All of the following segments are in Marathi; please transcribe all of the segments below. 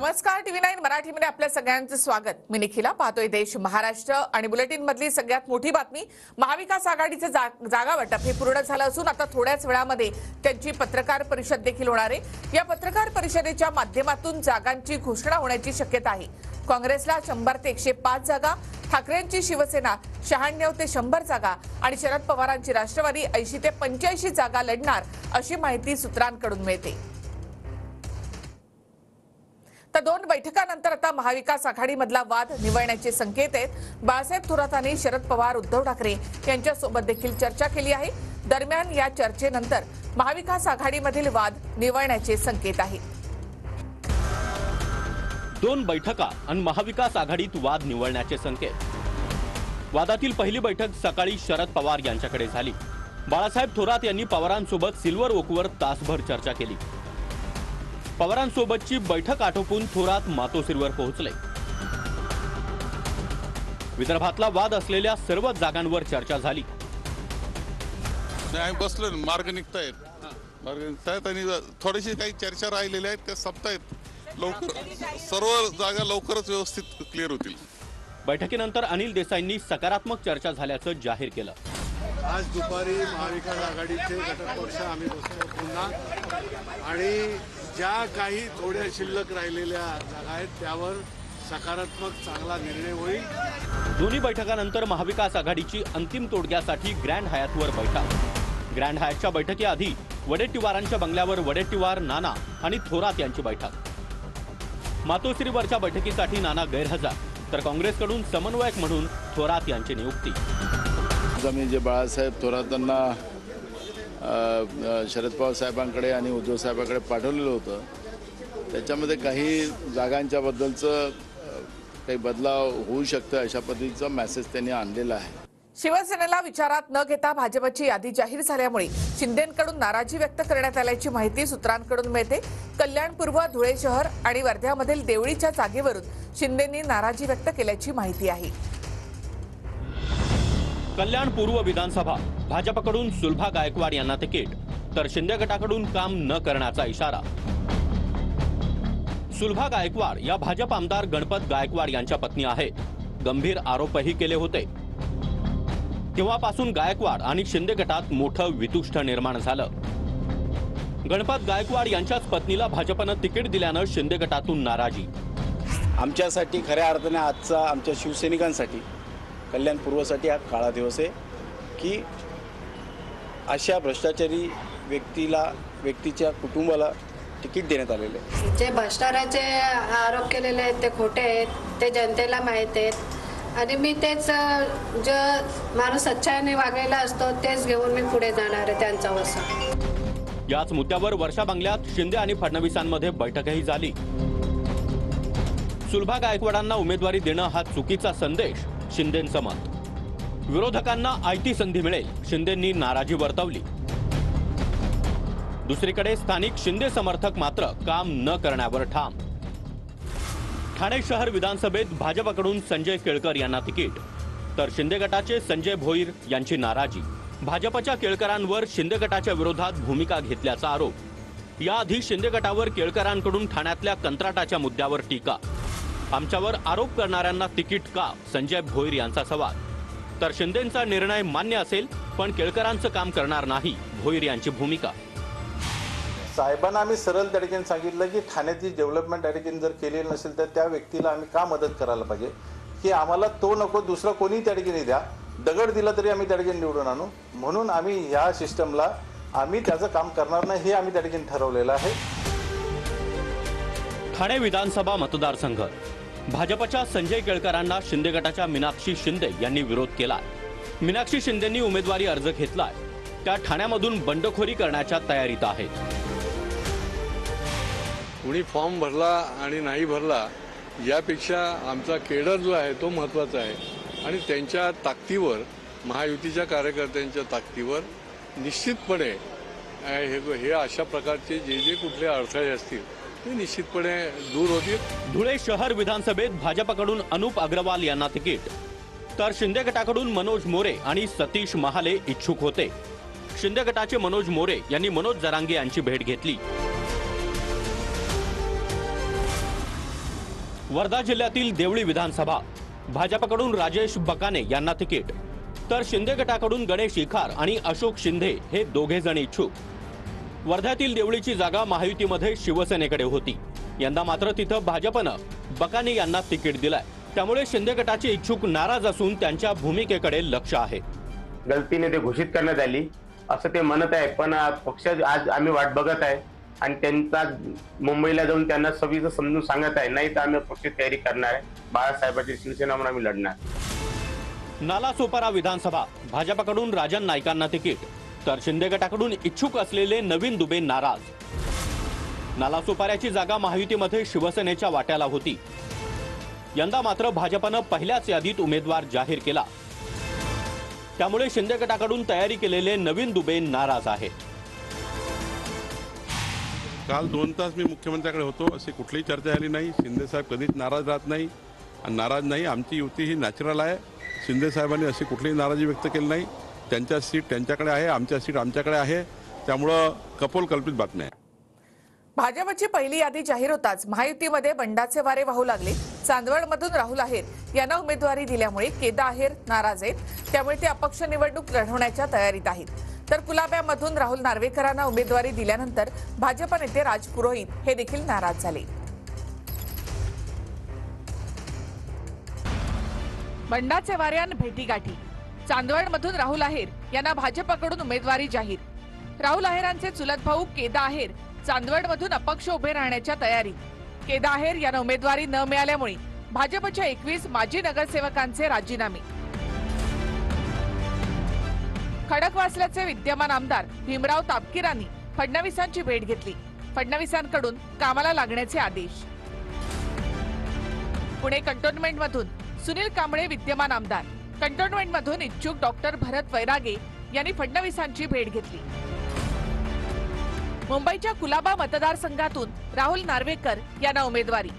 नमस्कार, टीव्ही9 मराठीमध्ये आपल्या सगळ्यांचं स्वागत। मी निखिला, पाहतोय देश महाराष्ट्र आणि बुलेटिन मधली सगळ्यात मोठी बातमी। महाविकास आघाडीचे जागा वाटप हे पूर्ण झालं असून आता थोड्याच वेळामध्ये त्यांची पत्रकार परिषद देखील होणार आहे। या पत्रकार परिषदेच्या माध्यमातून जागांची घोषणा होण्याची शक्यता आहे। काँग्रेसला 100 ते 105 जागा, ठाकरेंची शिवसेना 96 ते 100 जागा आणि शरद पवारांची राष्ट्रवादी 80 ते 85 जागा लढणार अशी माहिती सूत्रांकडून मिळते। तर 2 बैठकांनंतर आता महाविकास आघाडीमधला वाद निवळण्याचे संकेत आहेत। बाळासाहेब थोरात यांनी शरद पवार, उद्धव ठाकरे यांच्यासोबत देखील चर्चा केली आहे। दरम्यान या चर्चेनंतर महाविकास आघाडीमधील वाद निवळण्याचे संकेत आहेत। 2 बैठका आणि महाविकास आघाडीत वाद निवळण्याचे संकेत। वादातील पहिली बैठक सकाळी शरद पवार यांच्याकडे झाली। बाळासाहेब थोरात यांनी पवारांसोबत सिल्वर ओकवर तासभर चर्चा केली। पवारांसोबतची बैठक आटोपून थोरात मातोश्रीवर पोहोचले। विदर्भातला वाद असलेल्या सर्व जागांवर चर्चा झाली। नाही बसलो, मार्ग निघतायत आणि थोडीशी काही चर्चा राहिलेल्या आहेत त्या संपतायत। लवकर सर्व जागा लवकरच व्यवस्थित क्लिअर होतील। बैठकीनंतर अनिल देसाईंनी सकारात्मक चर्चा झाल्याचं जाहीर केलं। आज दुपारी महाविकास आघाडीचे घटक पक्ष आम्ही बसतो पुन्हा आणि ज्या काही थोड्या शिल्लक राहिलेल्या जागा आहेत त्यावर सकारात्मक चांगला निर्णय होईल। दोन्ही बैठकांनंतर महाविकास आघाडीची अंतिम तोडग्यासाठी ग्रँड हयातवर बैठक। ग्रँड हयातच्या बैठकीआधी वडेट्टीवारांच्या बंगल्यावर वडेट्टीवार, नाना आणि थोरात यांची बैठक। मातोश्रीवरच्या बैठकीसाठी नाना गैरहजर, तर काँग्रेसकडून समन्वयक म्हणून थोरात यांची नियुक्ती। आम्ही जे बाळासाहेब थोरातांना शरद पवार साहेबांकडे आणि उद्धव साहेबांकडे पाठवलेलं होतं त्याच्यामध्ये काही जागांच्या बद्दलचं काही बदलाव होऊ शकतं अशा पद्धतीचा मेसेज त्यांनी आणलेला आहे। शिवसेनेला विचारात न घेता भाजपची यादी जाहीर झाल्यामुळे शिंदेंकडून नाराजी व्यक्त करण्यात आल्याची माहिती सूत्रांकडून मिळते। कल्याण पूर्व, धुळे शहर आणि वर्ध्यामधील देवळीच्या जागेवरून शिंदेंनी नाराजी व्यक्त केल्याची माहिती आहे। कल्याण पूर्व विधानसभा भाजपकडून सुलभा गायकवाड यांना तिकीट, तर शिंदे गटाकडून काम न करण्याचा इशारा। सुलभा गायकवाड या भाजप आमदार गणपत गायकवाड यांच्या पत्नी आहेत। गंभीर आरोपही केले होते। तेव्हापासून गायकवाड आणि शिंदे गटात मोठं वितुष्ट निर्माण झालं। गणपत गायकवाड यांच्याच पत्नीला भाजपनं तिकीट दिल्यानं शिंदे गटातून नाराजी। आमच्यासाठी खऱ्या अर्थाने आजचा आमच्या शिवसैनिकांसाठी कल्याण पूर्वसाठी हा काळा दिवस आहे की अशा भ्रष्टाचारी व्यक्तीच्या कुटुंबाला तिकीट देण्यात आलेले आहे। जे भ्रष्टाचाराचे आरोप केलेले आहेत ते खोटे आहेत, ते जनतेला माहीत आहेत आणि मी तेच जो माणूस सच्चाईने वागलेला असतो तेच घेऊन मी पुढे जाणार आहे त्यांच्यावर। याच मुद्द्यावर वर्षा बंगल्यात शिंदे आणि फडणवीसांमध्ये बैठकही झाली। सुलभा गायकवाडांना उमेदवारी देणं हा चुकीचा संदेश, शिंदेंचं मत। विरोधकांना आयती संधी मिळेल, शिंदेंनी नाराजी वर्तवली। दुसरीकडे स्थानिक शिंदे समर्थक मात्र काम न करण्यावर ठाम। ठाणे शहर विधानसभेत भाजपकडून संजय केळकर यांना तिकीट, तर शिंदे गटाचे संजय भोईर यांची नाराजी। भाजपच्या केळकरांवर शिंदे गटाच्या विरोधात भूमिका घेतल्याचा आरोप। याआधी शिंदे गटावर केळकरांकडून ठाण्यातल्या कंत्राटाच्या मुद्द्यावर टीका। आमच्यावर आरोप करणाऱ्यांना तिकीट का, संजय भोईर यांचा सवाल। तर शिंदेंचा निर्णय मान्य असेल पण केळकरांचं काम करणार नाही, भोईर यांची भूमिका। साहेबांना आम्ही सरळ त्या ठिकाणी सांगितलं की ठाण्याची डेव्हलपमेंट त्या ठिकाणी जर केलेली नसेल तर त्या व्यक्तीला आम्ही का मदत करायला पाहिजे, की आम्हाला तो नको दुसरा कोणी त्या ठिकाणी द्या, दगड दिला तरी आम्ही त्या ठिकाणी निवडून आणू, म्हणून आम्ही ह्या सिस्टमला आम्ही त्याचं काम करणार नाही हे आम्ही त्या ठिकाणी ठरवलेलं आहे। ठाणे विधानसभा मतदारसंघ भाजपच्या संजय केळकरांना शिंदे गटाच्या मीनाक्षी शिंदे यांनी विरोध केला। मीनाक्षी शिंदेंनी उमेदवारी अर्ज घेतलाय, त्या ठाण्यामधून बंडखोरी करण्याच्या तयारीत आहेत। कुणी फॉर्म भरला आणि नाही भरला यापेक्षा आमचा केडर जो आहे तो महत्त्वाचा आहे आणि त्यांच्या ताकदीवर, महायुतीच्या कार्यकर्त्यांच्या ताकदीवर निश्चितपणे हे अशा प्रकारचे जे कुठले अडथळे असतील ते निश्चितपणे दूर होतील। धुळे शहर विधानसभेत भाजपकडून अनुप अग्रवाल यांना तिकीट, तर शिंदे गटाकडून मनोज मोरे आणि सतीश महाले इच्छुक होते। शिंदे गटाचे मनोज मोरे यांनी मनोज जरांगे यांची भेट घेतली। वर्धा जिल्ह्यातील देवळी विधानसभा भाजपकडून राजेश बकाने यांना तिकीट, तर शिंदे गटाकडून गणेश इखार आणि अशोक शिंदे हे दोघे जण इच्छुक. वर्ध्यातील देवळीची जागा महायुतीमध्ये शिवसेनेकडे होती. यंदा मात्र तिथं भाजपनं बकाने यांना तिकीट दिलंय. त्यामुळे शिंदे गटाचे इच्छुक नाराज असून त्यांच्या भूमिकेकडे लक्ष आहे. गलतीने ते घोषित करण्यात आली असं ते म्हणत आहे, पण पक्ष आज आम्ही वाट बघत आहे आणि त्यांचा मुंबईला जाऊन त्यांना सविस्तर समजून सांगत आहे, नाही तर आम्ही पक्ष तयारी करणार आहे. बाळासाहेबांची शिवसेना म्हणून आम्ही लढणार. नालासोपारा विधानसभा भाजपकडून राजन नाईकांना तिकीट, तर शिंदे गटाकडून इच्छुक असलेले नवीन दुबे नाराज. नालासोपाऱ्याची जागा महायुतीमध्ये शिवसेनेच्या वाट्याला होती. यंदा मात्र भाजपनं पहिल्याच यादीत उमेदवार जाहीर केला. त्यामुळे शिंदे गटाकडून तयारी केलेले नवीन दुबे नाराज आहेत. काल 2 तास मी मुख्यमंत्र्याकडे होतो, अशी कुठलीही चर्चा झाली नाही. शिंदे साहेब कधीच नाराज राहत नाही आणि नाराज नाही. आमची युती ही नॅचरल आहे. शिंदे साहेबांनी अशी कुठलीही नाराजी व्यक्त केली नाही. त्यांच्या सीट त्यांच्याकडे आहे, आमच्या सीट आमच्याकडे आहे. त्यामुळं कपोलकल्पित बातमी आहे. भाजपची पहिली यादी जाहीर होताच महायुतीमध्ये बंडाचे वारे वाहू लागले. चांदवडमधून राहुल आहेर यांना उमेदवारी दिल्यामुळे केदा आहेर नाराज आहेत. त्यामुळे ते अपक्ष निवडणूक लढवण्याच्या तयारीत आहेत. तर कुलाब्यामधून राहुल नार्वेकरांना उमेदवारी दिल्यानंतर भाजप नेते राज पुरोहित हे देखील नाराज झाले. बंडाचे वाऱ्यान भेटीगाठी. चांदवडमधून राहुल आहेर यांना भाजपकडून उमेदवारी जाहीर. राहुल आहेरांचे चुलत भाऊ केदा आहेर चांदवडमधून अपक्ष उभे राहण्याच्या तयारीत. केदा आहेर यांना उमेदवारी न मिळाल्यामुळे भाजपच्या 21 माजी नगरसेवकांचे राजीनामे. खडकवासल्याचे विद्यमान आमदार भीमराव तापकीरांनी फडणवीसांची भेट घेतली. फडणवीसांकडून कामाला लागण्याचे आदेश. पुणे कंटोन्मेंटमधून सुनील कांबळे विद्यमान आमदार. कंटोन्मेंटमधून इच्छुक डॉक्टर भरत वैरागे यांनी फडणवीसांची भेट घेतली. मुंबईच्या कुलाबा मतदारसंघातून राहुल नार्वेकर यांना उमेदवारी.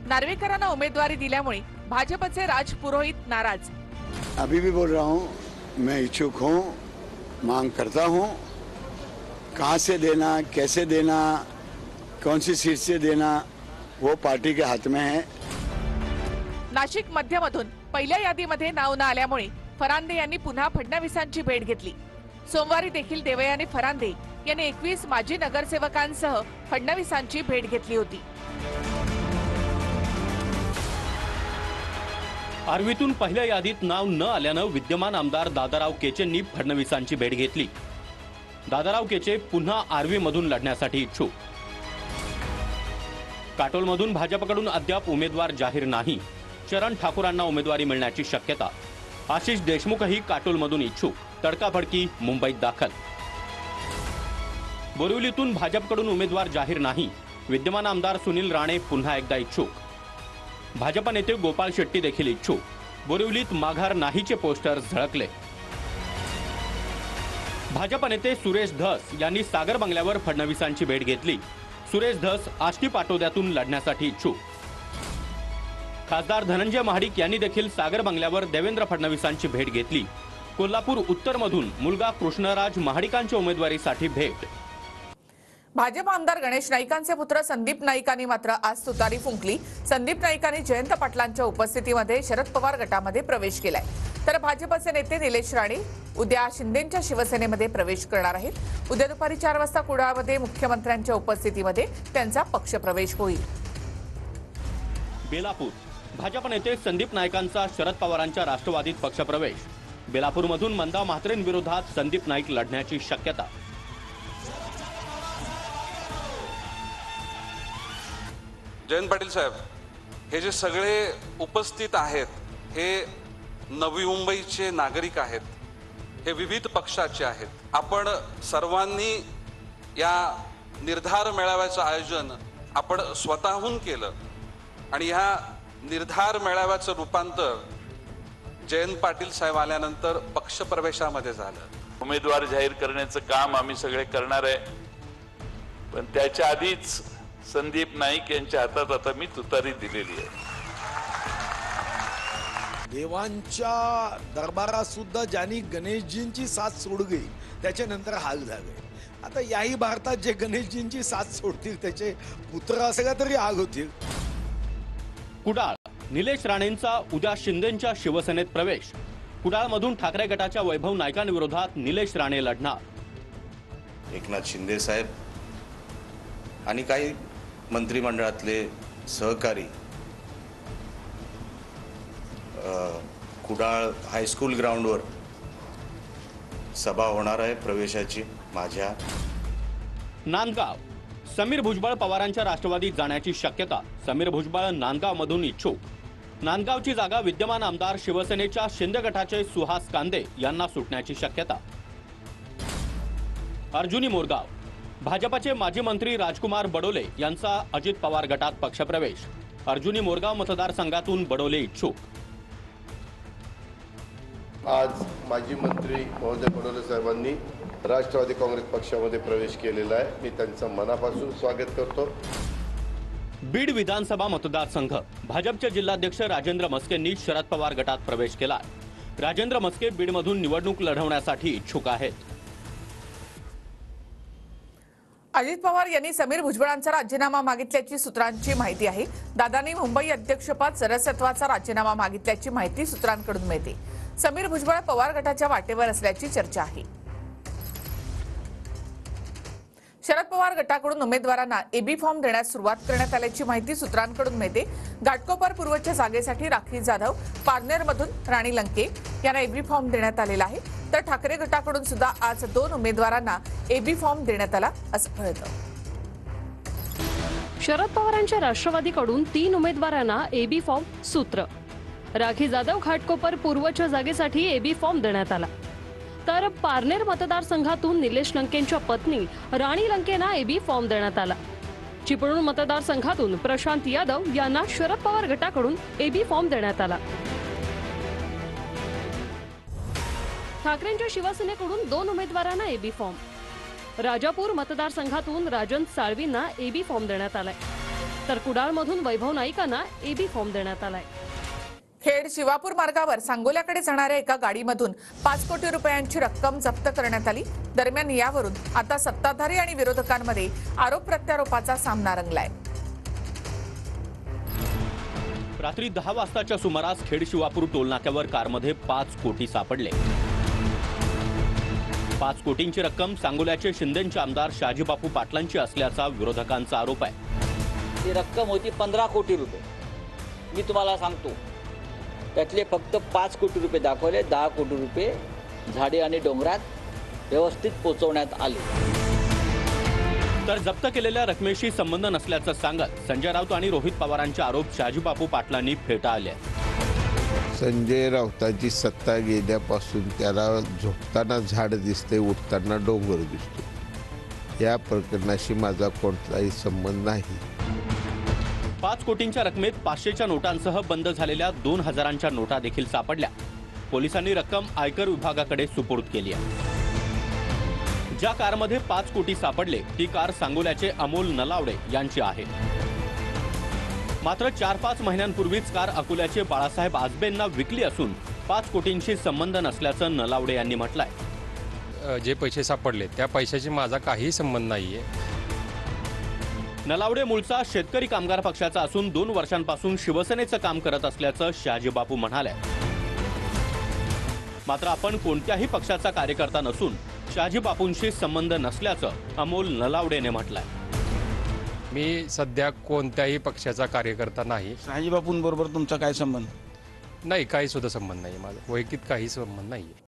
नार्वेकरांना उमेदवारी दिल्यामुळे भाजपचे राज पुरोहित नाराज. अभी भी बोल रहा हूँ, मैं इच्छुक हूँ, मांग करता हूँ. कहाँ से देना, कैसे देना, कौन सी सीट से देना, वो पार्टी के हाथ में है. नाशिक मध्यमधून पहिल्या यादीमध्ये नाव न आल्यामुळे फरांदे यांनी पुन्हा फडणवीसांची भेट घेतली. सोमवारी देखील देवयानी फरांदे यांनी 21 माजी नगरसेवकांसह फडणवीसांची भेट घेतली होती. आर्वीतून पहिल्या यादीत नाव न आल्यानं विद्यमान आमदार दादाराव केचेंनी फडणवीसांची भेट घेतली. दादाराव केचे पुन्हा आर्वीमधून लढण्यासाठी इच्छुक. काटोलमधून भाजपकडून अद्याप उमेदवार जाहीर नाही. चरण ठाकूरांना उमेदवारी मिळण्याची शक्यता. आशिष देशमुखही काटोलमधून इच्छुक. तडकाफडकी मुंबईत दाखल. बोरिवलीतून भाजपकडून उमेदवार जाहीर नाही. विद्यमान आमदार सुनील राणे पुन्हा एकदा इच्छुक. भाजप नेते गोपाळ शेट्टी देखील इच्छुक. बोरिवलीत माघार नाहीचे पोस्टर झळकले. भाजप नेते सुरेश धस यांनी सागर बंगल्यावर फडणवीसांची भेट घेतली. सुरेश धस आष्टी पाटोद्यातून लढण्यासाठी इच्छुक. खासदार धनंजय महाडिक यांनी देखील सागर बंगल्यावर देवेंद्र फडणवीसांची भेट घेतली. कोल्हापूर उत्तरमधून मुलगा कृष्णराज महाडिकांच्या उमेदवारीसाठी भेट. भाजप आमदार गणेश नाईकांचे पुत्र संदीप नाईकांनी मात्र आज तुतारी फुंकली. संदीप नाईकांनी जयंत पाटलांच्या उपस्थितीमध्ये शरद पवार गटामध्ये प्रवेश केलाय. तर भाजपचे नेते निलेश राणे उद्या शिंदेच्या शिवसेनेमध्ये प्रवेश करणार आहेत. उद्या दुपारी 4 वाजता कुडाळमध्ये मुख्यमंत्र्यांच्या उपस्थितीमध्ये त्यांचा पक्षप्रवेश होईल. बेलापूर भाजप नेते संदीप नाईकांचा शरद पवारांच्या राष्ट्रवादीत पक्षप्रवेश. बेलापूरमधून मंदा म्हात्रेंविरोधात संदीप नाईक लढण्याची शक्यता. जयंत पाटील साहेब हे जे सगळे उपस्थित आहेत हे नवी मुंबईचे नागरिक आहेत. हे विविध पक्षाचे आहेत. आपण सर्वांनी या निर्धार मेळाव्याचं आयोजन आपण स्वतःहून केलं आणि ह्या निर्धार मेळाव्याचं रूपांतर जयंत पाटील साहेब आल्यानंतर पक्षप्रवेशामध्ये झालं. उमेदवार जाहीर करण्याचं काम आम्ही सगळे करणार आहे. पण त्याच्या आधीच संदीप नाईक यांच्या हातात आता मी तुतारी दिलेली आहे. देवांच्या दरबारात सुद्धा ज्यांनी गणेशजींची साथ सोडली त्याच्यानंतर हाल झाले. आता याही भारतात जे गणेशजींची साथ सोडतील त्याचे पुत्र असला तरी हाल होतील. कुडाळ निलेश राणेंचा उद्या शिंदेंच्या शिवसेनेत प्रवेश. कुडाळमधून ठाकरे गटाच्या वैभव नाईकांविरोधात निलेश राणे लढणार. एकनाथ शिंदे साहेब आणि काही मंत्रिमंडळातले सहकारी कुडाळ हायस्कूल ग्राउंडवर सभा होणार आहे प्रवेशाची माझ्या. नांदगाव समीर भुजबळ पवारांच्या राष्ट्रवादीत जाण्याची शक्यता. समीर भुजबळ नांदगावमधून इच्छुक. नांदगावची जागा विद्यमान आमदार शिवसेनेच्या शिंदे गटाचे सुहास कांदे यांना सुटण्याची शक्यता. अर्जुनी मोरगाव भाजपचे माजी मंत्री राजकुमार बडोले यांचा अजित पवार गटात पक्षप्रवेश. अर्जुनी मोरगाव मतदारसंघातून बडोले इच्छुक. आज माजी मंत्री महोदय बडोले साहेबांनी राष्ट्रवादी काँग्रेस पक्षामध्ये प्रवेश केलेला आहे. मी त्यांचं मनापासून स्वागत करतो. बीड विधानसभा मतदारसंघ भाजपचे जिल्हाध्यक्ष राजेंद्र मस्केंनी शरद पवार गटात प्रवेश केला. राजेंद्र मस्के बीडमधून निवडणूक लढवण्यासाठी इच्छुक आहेत. अजित पवार यांनी समीर भुजबळांचा राजीनामा मागितल्याची सूत्रांची माहिती आहे. दादांनी मुंबई अध्यक्षपद सदस्यत्वाचा राजीनामा मागितल्याची माहिती सूत्रांकडून मिळते. समीर भुजबळ पवार गटाच्या वाटेवर असल्याची चर्चा आहे. शरद पवार गटाकडून उमेदवारांना एबी फॉर्म देण्यास सुरुवात करण्यात आल्याची माहिती सूत्रांकडून मिळते. घाटकोपर पूर्वच्या जागेसाठी राखी जाधव, पारनेरमधून राणी लंके यांना एबी फॉर्म देण्यात आलेला आहे. तर ठाकरे गटाकडून सुद्धा आज 2 उमेदवारांना एबी फॉर्म देण्यात आला असं कळतं. शरद पवारांच्या राष्ट्रवादीकडून 3 उमेदवारांना एबी फॉर्म सूत्र. राखी जाधव घाटकोपर पूर्वच्या जागेसाठी एबी फॉर्म देण्यात आला. तर पारनेर मतदारसंघातून निलेश लंकेंच्या पत्नी राणी लंकेंना एबी फॉर्म देण्यात आला. चिपळूण मतदारसंघातून प्रशांत यादव यांना शरद पवार गटाकडून एबी फॉर्म देण्यात आला. ठाकरेंच्या शिवसेनेकडून 2 उमेदवारांना एबी फॉर्म. राजापूर मतदारसंघातून राजन साळवींना एबी फॉर्म देण्यात आलाय. तर कुडाळमधून वैभव नाईकांना एबी फॉर्म देण्यात आलाय. खेड शिवापूर मार्गावर सांगोल्याकडे जाणाऱ्या एका गाडीमधून 5 कोटी रुपयांची रक्कम जप्त करण्यात आली. दरम्यान यावरून आता सत्ताधारी आणि विरोधकांमध्ये आरोप प्रत्यारोपाचा सामना रंगलाय. रात्री 10 वाजताच्या सुमारास खेड शिवापूर टोलनाक्यावर कारमध्ये 5 कोटी सापडले. 5 कोटींची रक्कम सांगोल्याचे शिंदेचे आमदार शहाजीबापू पाटलांची असल्याचा विरोधकांचा आरोप आहे. ती रक्कम होती 15 कोटी रुपये. मी तुम्हाला सांगतो त्यातले फक्त 5 कोटी रुपये दाखवले. 10 कोटी रुपये झाडे आणि डोंगरात व्यवस्थित पोहोचवण्यात आले. तर जप्त केलेल्या रकमेशी संबंध नसल्याचं सांगत संजय राऊत आणि रोहित पवारांचे आरोप शहाजीबापू पाटलांनी फेटाळले. संजय राऊतांची सत्ता गेल्यापासून त्याला झोपताना झाड दिसते, उठताना डोंगर दिसतो. या प्रकरणाशी माझा कोणताही संबंध नाही. 5 कोटींच्या रकमेत 500च्या नोटांसह बंद झालेल्या 2000च्या नोटा देखील सापडल्या. पोलिसांनी रक्कम आयकर विभागाकडे सुपूर्द केली आहे. ज्या कारमध्ये 5 कोटी सापडले ती कार सांगोल्याचे अमोल नलावडे यांची आहे. मात्र 4-5 महिन्यांपूर्वीच कार अकोल्याचे बाळासाहेब आजबेंना विकली असून 5 कोटींशी संबंध नसल्याचं नलावडे यांनी म्हटलंय. जे पैसे सापडले त्या पैशाशी माझा काहीही संबंध नाहीये. नलावडे मूळचा शेतकरी कामगार पक्षाचा असून 2 वर्षांपासून शिवसेनेचं काम करत असल्याचं शहाजीबापू म्हणाले. मात्र आपण कोणत्याही पक्षाचा कार्यकर्ता नसून शहाजीबापूंशी संबंध नसल्याचं अमोल नलावडेने म्हटलंय. मी सध्या कोणत्याही पक्षाचा कार्यकर्ता नाही. शहाजीबापूंबरोबर तुमचा काय संबंध? नाही, काही सुद्धा संबंध नाही. माझा वैयक्तिक काही संबंध नाही.